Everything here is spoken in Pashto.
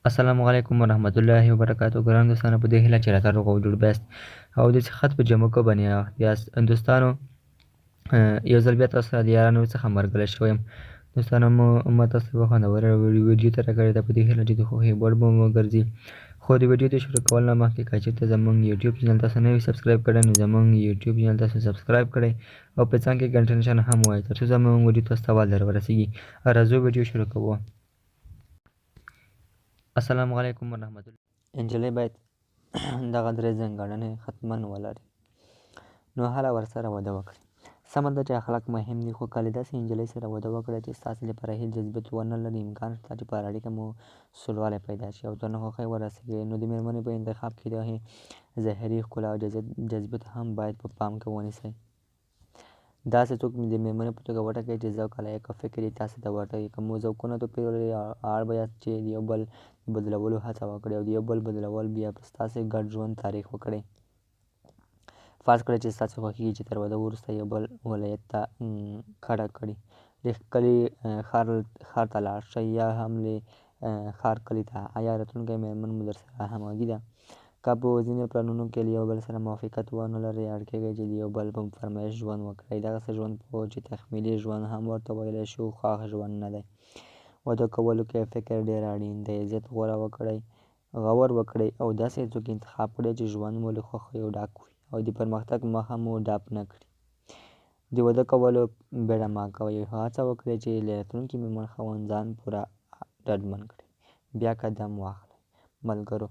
السلام علیکم ورحمت الله وبرکاتو. ګران دوستانو، په دې هیله چې راته روغ او جوړ بیاست او داسې خط په جمع کو باندې یاست. دوستانو، یو ځل بیا تاسو سره د یارانو څخه مرګله شوی یم. دوستانو، ما تاسو ته یوه خوندوره ویډیو تیاره کړې ده، په دې هیله چې د خوښۍ وړ به مو وګرځي. خو د ویډیو د شروع کولو نه مخکې که چېرته زموږ یوټیوب چینل تاسو نه وي سبسکرایب کړی، نو زموږ یوټیوب چینل تاسو سبسکرایب کړئ او په څنګ کې ګنټه نښان هم ووایئ، تر څو زموږ ویډیو تاسو ته اول در ورسیږي. راځو ویډیو شروع کوو. السلام علیکم ورحمت الله. نجلۍ باید دغه درې ځانګړنې حتما ولري، نو هله ورسره واده وکړئ. سمه ده چې اخلاق مهم دي، خو کله داسې نجلۍ سره واده وکړئ چې ستاسې لپاره هېڅ جذبیت ونه لري. امکان شته چې پر اړیکه مو سوړوالی پیدا شي او تر ناخوښۍ ورسېږي. نو د مېرمنې په انتخاب کې د ظاهري ښکلا او جذبیت هم باید په پام کې ونیسئ. داسې څوک د مېرمنې په توګه وټاکئ چې ذوق، لایق او فکر یې تاسې ته ورته وي. که مو ذوقونه توپیر ولري، اړ به یاست چې د یو بل د بدلولو هڅه وکړئ او د یو بل بدلول بیا ستاسې ګډ ژوند تاریخ وکړي. فرض کړئ چې ستاسې خوښېږي چې تر واده وروسته یو بل ولایت ته کډه کړي، د کلي ښار ته لاړ شئ یا هم له ښار کلي ته. آیا راتلونکې مېرمن مو درسره همغږې ده؟ که په ځینو پلانونو کې له یو بل سره موافقت ونه لرئ، اړ کېږئ چې د یو بل په فرمایش ژوند وکړئ. دغسې ژوند چې تخیلي ژوند هم ورته ویلی شو، خوښ ژوند نه دی. واده کولو کې فکر ډېر اړین دی. عزت غور وکړئ او داسې څوک انتخاب کړئ چې ژوند مو له خوښیو ډک وي او د پرمختګ مخه مو ډپ نه کړي. د واده کولو بیړه مه کوئ. هڅه وکړئ چې له راتلونکي مېرمن خاوند ځان پوره ډاډمن کړئ. بیا قدم واخلئ. ملګرو،